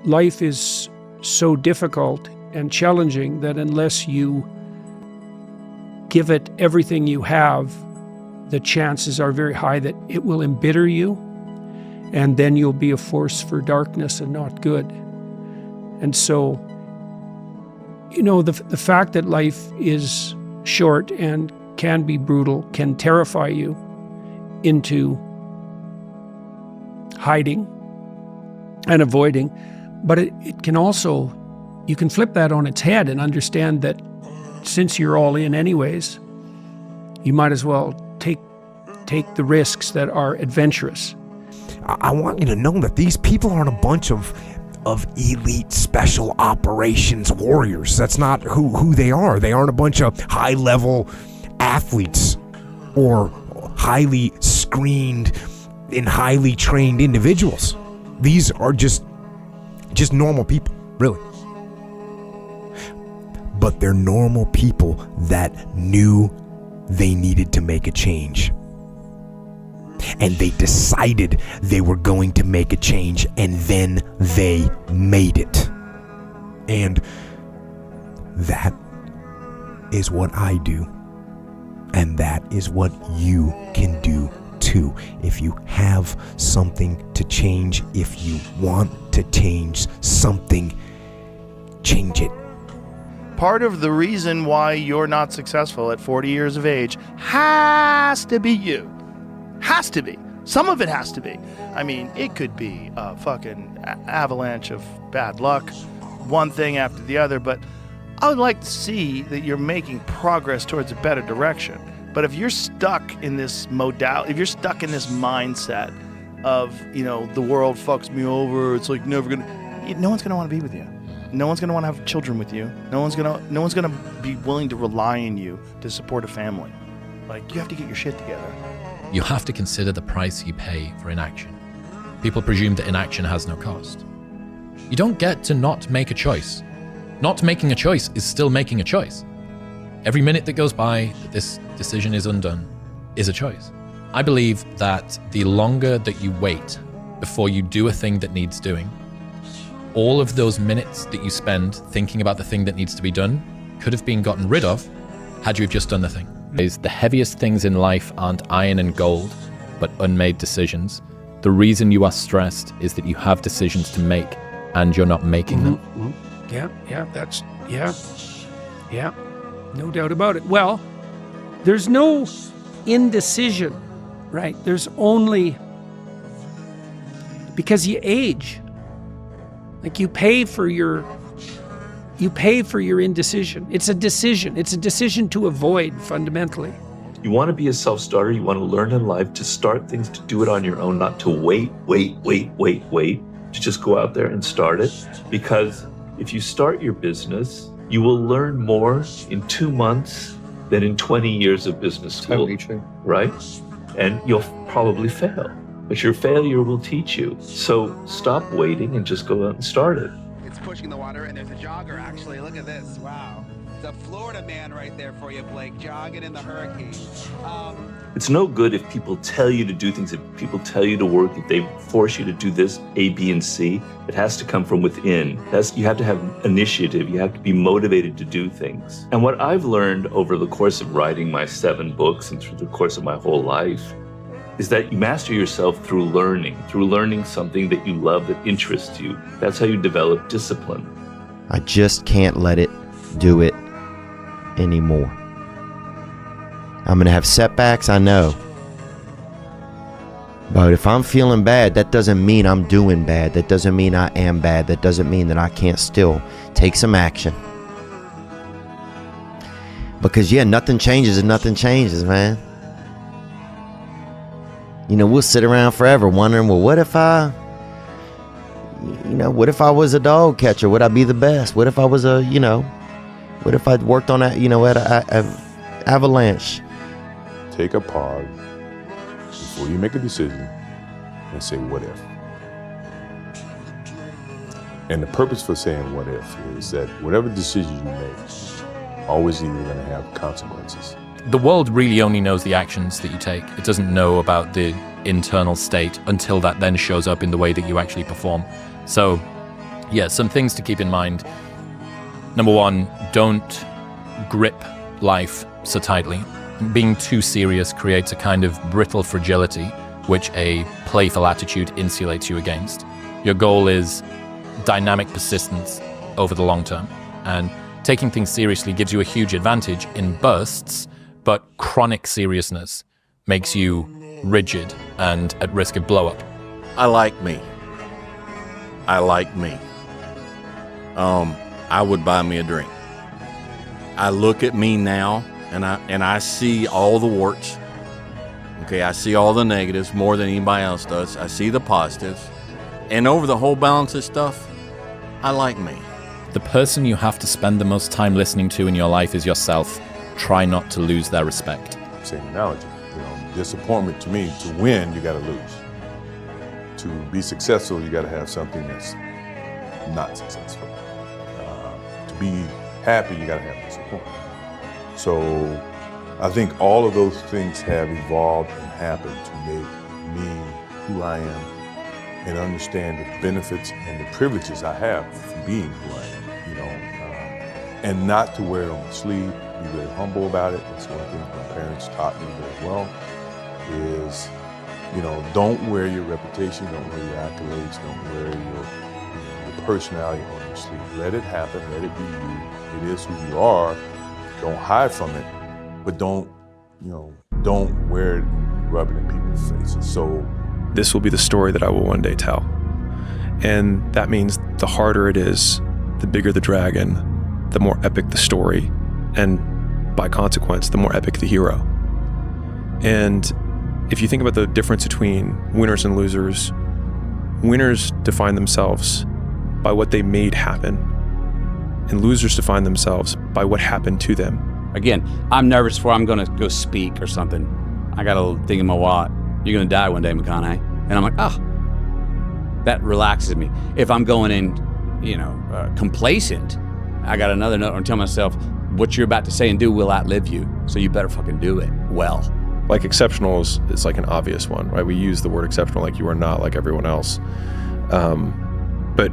life is so difficult and challenging that unless you give it everything you have, the chances are very high that it will embitter you, and then you'll be a force for darkness and not good. And so, the fact that life is short and can be brutal can terrify you into hiding and avoiding, but it can also, you can flip that on its head and understand that since you're all in anyways, you might as well take the risks that are adventurous. I want you to know that these people aren't a bunch of elite special operations warriors. That's not who they are. They aren't a bunch of high-level athletes or highly screened and highly trained individuals. These are just normal people, really. But they're normal people that knew they needed to make a change. And they decided they were going to make a change, and then they made it. And that is what I do. And that is what you can do too. If you have something to change, if you want to change something, change it. Part of the reason why you're not successful at 40 years of age has to be you. Has to be. Some of it has to be. I mean, it could be a fucking avalanche of bad luck, one thing after the other, but I would like to see that you're making progress towards a better direction. But if you're stuck in this modality, if you're stuck in this mindset of, the world fucks me over, it's like never gonna, no one's gonna want to be with you. No one's gonna want to have children with you. No one's gonna be willing to rely on you to support a family. Like, you have to get your shit together. You have to consider the price you pay for inaction. People presume that inaction has no cost. You don't get to not make a choice. Not making a choice is still making a choice. Every minute that goes by that this decision is undone is a choice. I believe that the longer that you wait before you do a thing that needs doing, all of those minutes that you spend thinking about the thing that needs to be done could have been gotten rid of had you have just done the thing. The heaviest things in life aren't iron and gold, but unmade decisions. The reason you are stressed is that you have decisions to make and you're not making them. Yeah, no doubt about it. Well, there's no indecision, right? There's only, because you age, like you pay for your indecision. It's a decision. It's a decision to avoid, fundamentally. You want to be a self-starter. You want to learn in life to start things, to do it on your own, not to wait, to just go out there and start it. Because if you start your business, you will learn more in 2 months than in 20 years of business school, right? And you'll probably fail, but your failure will teach you. So stop waiting and just go out and start it. Pushing the water, and there's a jogger actually. Look at this. Wow. The Florida man right there for you, Blake, jogging in the hurricane. It's no good if people tell you to do things, if people tell you to work, if they force you to do this, A, B, and C. It has to come from within. You have to have initiative. You have to be motivated to do things. And what I've learned over the course of writing my 7 books and through the course of my whole life is that you master yourself through learning something that you love, that interests you. That's how you develop discipline. I just can't let it do it anymore. I'm going to have setbacks, I know. But if I'm feeling bad, that doesn't mean I'm doing bad. That doesn't mean I am bad. That doesn't mean that I can't still take some action. Because nothing changes and nothing changes, man. We'll sit around forever wondering, well, what if I was a dog catcher? Would I be the best? What if I was what if I worked on at an avalanche? Take a pause before you make a decision and say, what if? And the purpose for saying what if is that whatever decision you make, always either going to have consequences. The world really only knows the actions that you take. It doesn't know about the internal state until that then shows up in the way that you actually perform. So Yeah, some things to keep in mind. Number one, don't grip life so tightly. Being too serious creates a kind of brittle fragility, which a playful attitude insulates you against. Your goal is dynamic persistence over the long term, and taking things seriously gives you a huge advantage in bursts, but chronic seriousness makes you rigid and at risk of blow up. I like me. I would buy me a drink. I look at me now and I see all the warts. Okay, I see all the negatives more than anybody else does. I see the positives. And over the whole balance of stuff, I like me. The person you have to spend the most time listening to in your life is yourself. Try not to lose their respect. Same analogy. Disappointment to me, to win, you got to lose. To be successful, you got to have something that's not successful. To be happy, you got to have disappointment. So I think all of those things have evolved and happened to make me who I am and understand the benefits and the privileges I have from being who I am, and not to wear it on my sleeve, be very humble about it. That's one thing my parents taught me very well is, don't wear your reputation, don't wear your accolades, don't wear your personality on your sleeve. Let it happen, let it be you. It is who you are. Don't hide from it, but don't wear it, rub it in people's faces. So this will be the story that I will one day tell. And that means the harder it is, the bigger the dragon, the more epic the story, and by consequence, the more epic the hero. And if you think about the difference between winners and losers, winners define themselves by what they made happen, and losers define themselves by what happened to them. Again, I'm nervous before I'm gonna go speak or something. I got a little thing in my wallet. You're gonna die one day, McConaughey. And I'm like, that relaxes me. If I'm going in, complacent, I got another note and tell myself, what you're about to say and do will outlive you, so you better fucking do it well. Like exceptional is like an obvious one, right? We use the word exceptional like you are not like everyone else. But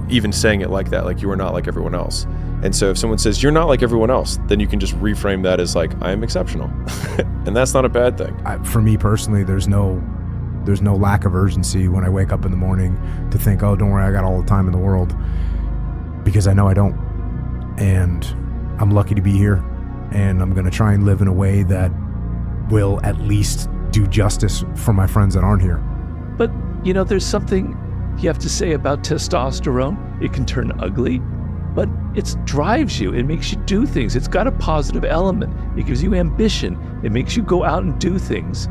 even saying it like that, like you are not like everyone else. And so if someone says you're not like everyone else, then you can just reframe that as like, I am exceptional. And that's not a bad thing. For me personally, there's no lack of urgency when I wake up in the morning to think, oh, don't worry, I got all the time in the world, because I know I don't. And I'm lucky to be here, and I'm going to try and live in a way that will at least do justice for my friends that aren't here. But, there's something you have to say about testosterone. It can turn ugly, but it drives you. It makes you do things. It's got a positive element. It gives you ambition. It makes you go out and do things.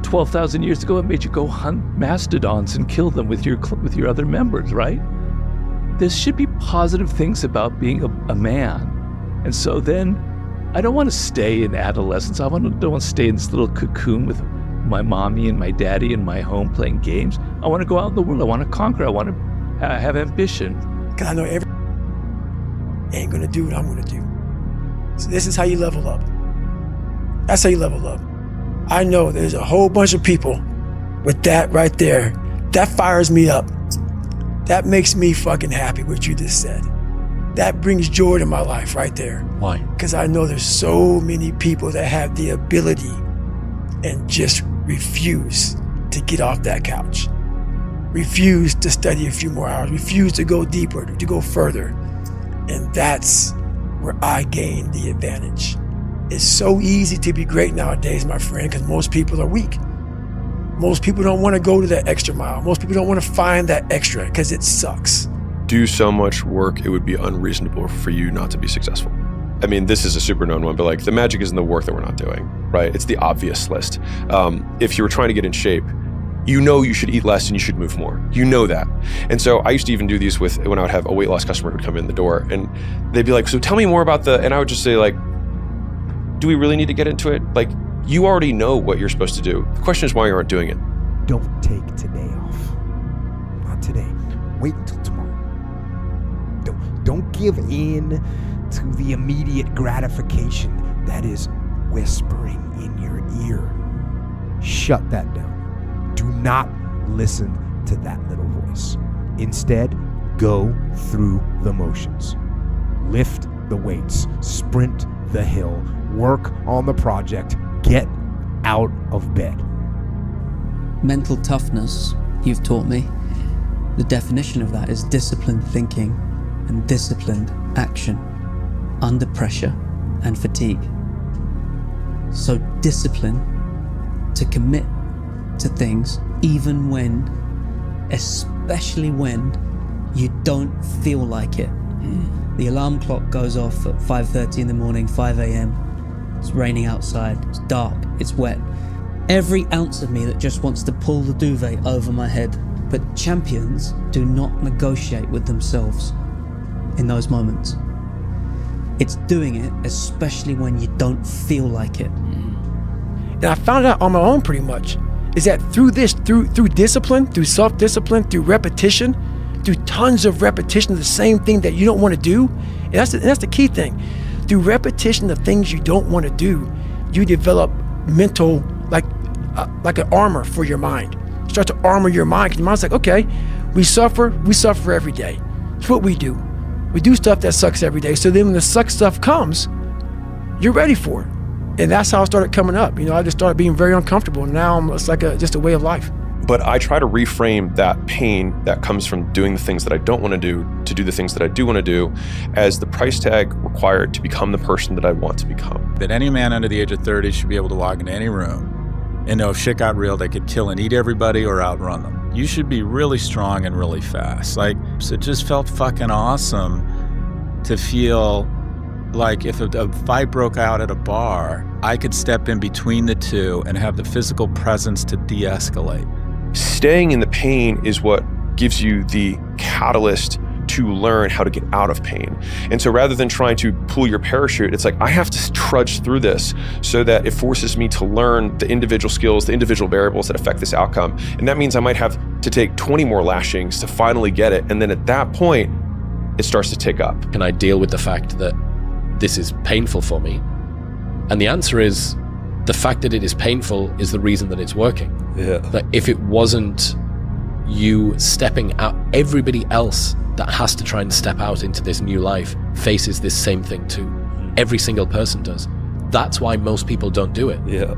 12,000 years ago, it made you go hunt mastodons and kill them with your other members, right? There should be positive things about being a man. And so then I don't want to stay in adolescence. I don't want to stay in this little cocoon with my mommy and my daddy in my home playing games. I want to go out in the world. I want to conquer. I want to have ambition. Because I know ain't going to do what I'm going to do. So this is how you level up. That's how you level up. I know there's a whole bunch of people with that right there. That fires me up. That makes me fucking happy, what you just said. That brings joy to my life right there. Why? Because I know there's so many people that have the ability and just refuse to get off that couch. Refuse to study a few more hours. Refuse to go deeper, to go further. And that's where I gain the advantage. It's so easy to be great nowadays, my friend, because most people are weak. Most people don't want to go to that extra mile. Most people don't want to find that extra because it sucks. Do so much work, it would be unreasonable for you not to be successful. I mean, this is a super known one, but like the magic is in the work that we're not doing, right? It's the obvious list. If you were trying to get in shape, you should eat less and you should move more. You know that. And so I used to even do these when I would have a weight loss customer who'd come in the door and they'd be like, so tell me more about and I would just say like, do we really need to get into it? Like, you already know what you're supposed to do. The question is why you aren't doing it. Don't take today off. Not today. Wait until tomorrow. Don't give in to the immediate gratification that is whispering in your ear. Shut that down. Do not listen to that little voice. Instead, go through the motions. Lift the weights, sprint the hill, work on the project, get out of bed. Mental toughness, you've taught me. The definition of that is disciplined thinking and disciplined action under pressure and fatigue. So discipline to commit to things even when, especially when you don't feel like it. The alarm clock goes off at 5:30 in the morning, 5 a.m. It's raining outside, it's dark, it's wet. Every ounce of me that just wants to pull the duvet over my head. But champions do not negotiate with themselves in those moments. It's doing it, especially when you don't feel like it. And I found out on my own pretty much, is that through discipline, through self-discipline, through repetition, through tons of repetition of the same thing that you don't want to do, and that's the key thing. Through repetition of things you don't want to do, you develop mental, like an armor for your mind. You start to armor your mind, because your mind's like, okay, we suffer every day. It's what we do. We do stuff that sucks every day. So then when the suck stuff comes, you're ready for it. And that's how it started coming up. I just started being very uncomfortable. And now it's like just a way of life. But I try to reframe that pain that comes from doing the things that I don't want to do the things that I do want to do, as the price tag required to become the person that I want to become. That any man under the age of 30 should be able to walk into any room and know if shit got real, they could kill and eat everybody or outrun them. You should be really strong and really fast. So it just felt fucking awesome to feel like if a fight broke out at a bar, I could step in between the two and have the physical presence to de-escalate. Staying in the pain is what gives you the catalyst to learn how to get out of pain. And so rather than trying to pull your parachute, it's like, I have to trudge through this so that it forces me to learn the individual skills, the individual variables that affect this outcome. And that means I might have to take 20 more lashings to finally get it. And then at that point, it starts to tick up. Can I deal with the fact that this is painful for me? And the answer is, the fact that it is painful is the reason that it's working. Yeah. That if it wasn't you stepping out, everybody else that has to try and step out into this new life faces this same thing too. Every single person does. That's why most people don't do it. Yeah.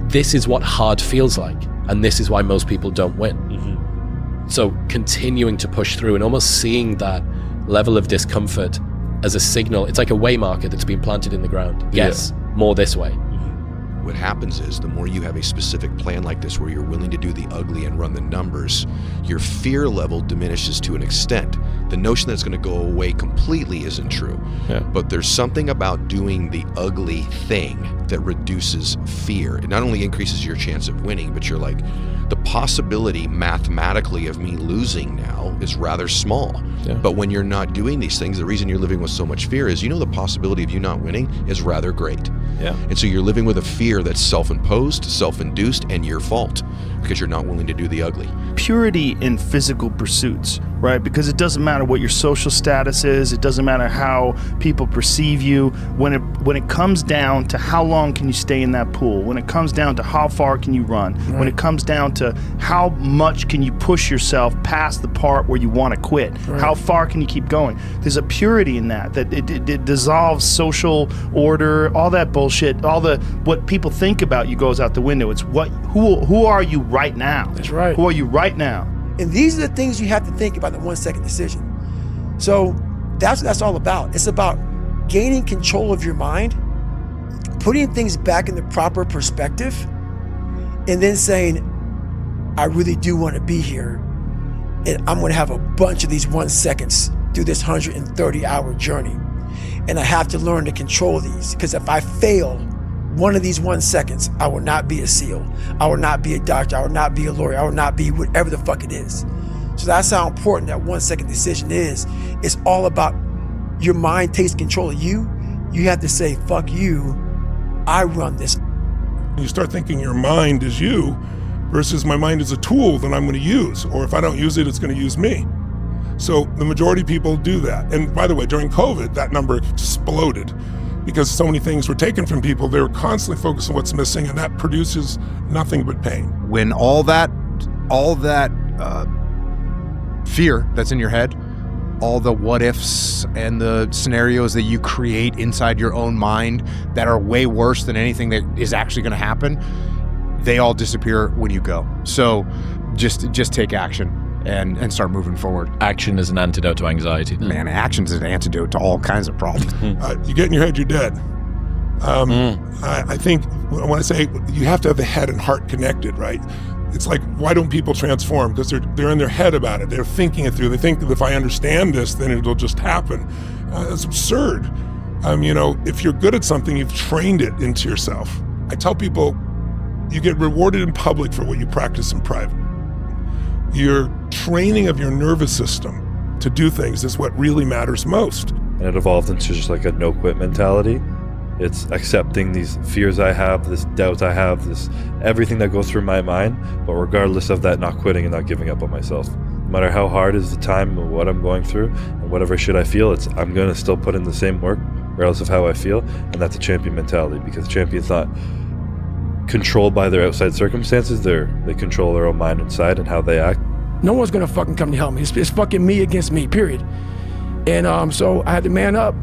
This is what hard feels like, and this is why most people don't win. So continuing to push through and almost seeing that level of discomfort as a signal, it's like a way marker that's been planted in the ground. Yes, more this way. What happens is the more you have a specific plan like this where you're willing to do the ugly and run the numbers, your fear level diminishes to an extent. The notion that it's going to go away completely isn't true. Yeah. But there's something about doing the ugly thing that reduces fear. It not only increases your chance of winning, but you're like, the possibility mathematically of me losing now is rather small. Yeah. But when you're not doing these things, the reason you're living with so much fear is, the possibility of you not winning is rather great. Yeah. And so you're living with a fear that's self-imposed, self-induced, and your fault because you're not willing to do the ugly. Purity in physical pursuits, right? Because it doesn't matter what your social status is. It doesn't matter how people perceive you. When it comes down to how long can you stay in that pool, when it comes down to how far can you run, when it comes down to how much can you push yourself past the part where you want to quit, how far can you keep going? There's a purity in that it dissolves social order, all that bullshit, what people think about you goes out the window. It's who are you right now? That's right. Who are you right now? And these are the things you have to think about, the 1 second decision. So that's what that's all about. It's about gaining control of your mind, putting things back in the proper perspective, and then saying, I really do want to be here, and I'm going to have a bunch of these 1 seconds through this 130-hour journey. And I have to learn to control these, because if I fail one of these 1 seconds, I will not be a SEAL. I will not be a doctor. I will not be a lawyer. I will not be whatever the fuck it is. So that's how important that 1 second decision is. It's all about your mind takes control of you. You have to say, fuck you, I run this. You start thinking your mind is you versus my mind is a tool that I'm going to use, or if I don't use it, it's going to use me. So the majority of people do that. And by the way, during COVID, that number exploded because so many things were taken from people. They were constantly focused on what's missing, and that produces nothing but pain. When all that fear that's in your head all the what ifs and the scenarios that you create inside your own mind that are way worse than anything that is actually going to happen, they all disappear when you go. So just take action and start moving forward. Action is an antidote to anxiety. Man, action is an antidote to all kinds of problems. You get in your head, you're dead. I think when I say you have to have the head and heart connected, right? It's like, why don't people transform? Because they're in their head about it. They're thinking it through. They think that if I understand this, then it'll just happen. It's absurd. If you're good at something, you've trained it into yourself. I tell people, you get rewarded in public for what you practice in private. Your training of your nervous system to do things is what really matters most. And it evolved into just like a no-quit mentality. It's accepting these fears I have, this doubt I have, this everything that goes through my mind, but regardless of that, not quitting and not giving up on myself. No matter how hard is the time and what I'm going through and whatever shit I feel, I'm going to still put in the same work regardless of how I feel. And that's a champion mentality, because champion's not controlled by their outside circumstances. They control their own mind inside and how they act. No one's gonna fucking come to help me. It's fucking me against me, period. And so I had to man up.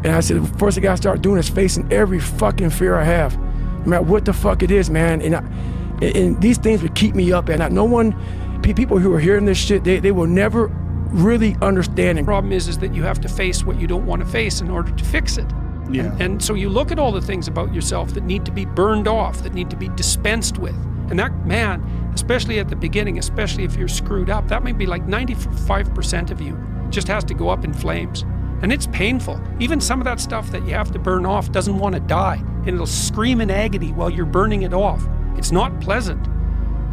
And I said, first thing I gotta start doing is facing every fucking fear I have, no matter what the fuck it is, man. And these things would keep me up at night. No one, people who are hearing this shit, they will never really understand. The problem is that you have to face what you don't want to face in order to fix it. Yeah. And so you look at all the things about yourself that need to be burned off, that need to be dispensed with. And that, man, especially at the beginning, especially if you're screwed up, that might be like 95% of you just has to go up in flames. And it's painful. Even some of that stuff that you have to burn off doesn't want to die, and it'll scream in agony while you're burning it off. It's not pleasant.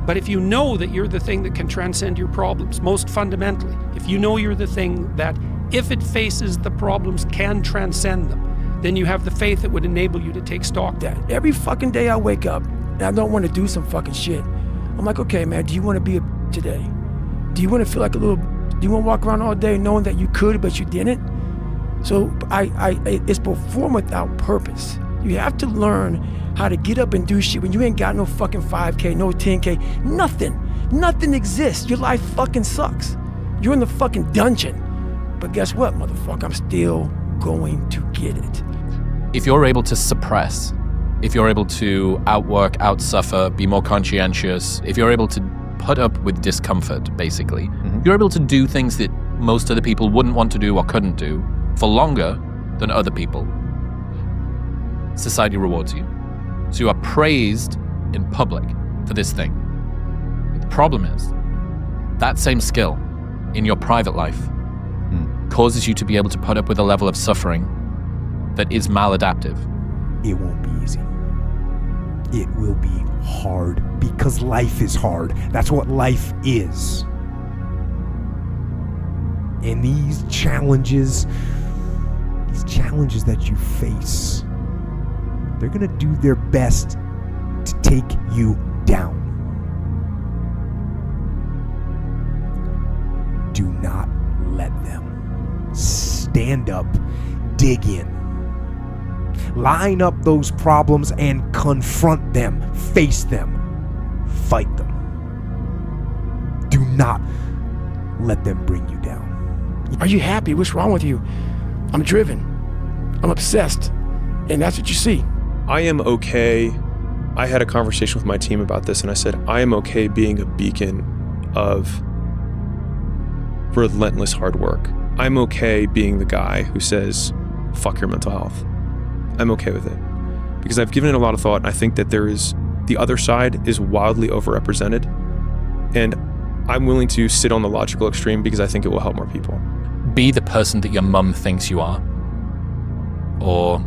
But if you know that you're the thing that can transcend your problems, most fundamentally, if you know you're the thing that, if it faces the problems, can transcend them, then you have the faith that would enable you to take stock. That every fucking day I wake up and I don't want to do some fucking shit. I'm like, okay, man, do you want to be a today? Do you want to feel like a little? Do you want to walk around all day knowing that you could but you didn't? So it's perform without purpose. You have to learn how to get up and do shit when you ain't got no fucking 5K, no 10K, nothing. Nothing exists. Your life fucking sucks. You're in the fucking dungeon. But guess what, motherfucker? I'm still going to get it. If you're able to suppress, if you're able to outwork, outsuffer, be more conscientious, if you're able to put up with discomfort, basically, if you're able to do things that most other people wouldn't want to do or couldn't do for longer than other people, society rewards you. So you are praised in public for this thing. But the problem is, that same skill in your private life causes you to be able to put up with a level of suffering that is maladaptive. It won't be easy. It will be hard because life is hard. That's what life is. And these challenges that you face, they're gonna do their best to take you down. Do not let them. Stand up, dig in. Line up those problems and confront them, face them, fight them. Do not let them bring you down. Are you happy? What's wrong with you? I'm driven. I'm obsessed. And that's what you see. I am okay. I had a conversation with my team about this, and I said, I am okay being a beacon of relentless hard work. I'm okay being the guy who says, fuck your mental health. I'm okay with it. Because I've given it a lot of thought, and I think that the other side is wildly overrepresented. And I'm willing to sit on the logical extreme because I think it will help more people. Be the person that your mum thinks you are, or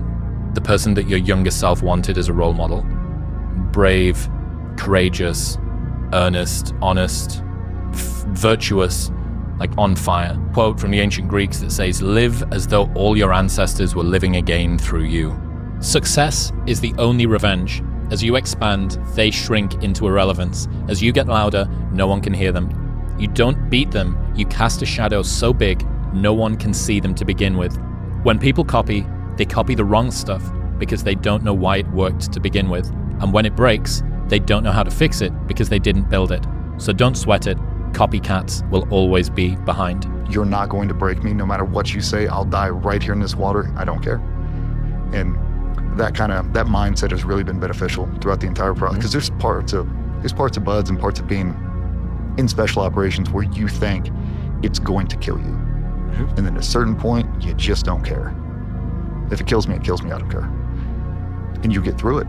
the person that your younger self wanted as a role model. Brave, courageous, earnest, honest, virtuous, like on fire. Quote from the ancient Greeks that says, live as though all your ancestors were living again through you. Success is the only revenge. As you expand, they shrink into irrelevance. As you get louder, no one can hear them. You don't beat them, you cast a shadow so big, no one can see them to begin with. When people copy, they copy the wrong stuff because they don't know why it worked to begin with. And when it breaks, they don't know how to fix it because they didn't build it. So don't sweat it. Copycats will always be behind. you're not going to break me. No matter what you say, I'll die right here in this water. I don't care. And that mindset has really been beneficial throughout the entire process, because there's parts of BUD/S and parts of being in special operations where you think it's going to kill you. And then at a certain point, you just don't care. If it kills me, it kills me, I don't care. And you get through it.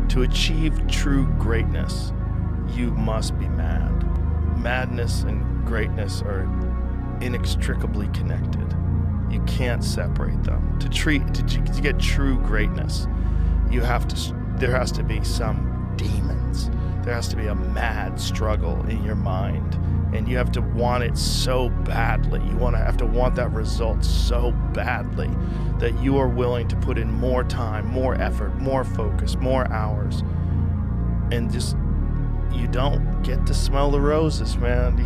To achieve true greatness, you must be mad. Madness and greatness are inextricably connected. You can't separate them. To get true greatness, there has to be some demons. There has to be a mad struggle in your mind, and you have to want it so badly. You have to want that result so badly that you are willing to put in more time, more effort, more focus, more hours, and just you don't get to smell the roses, man.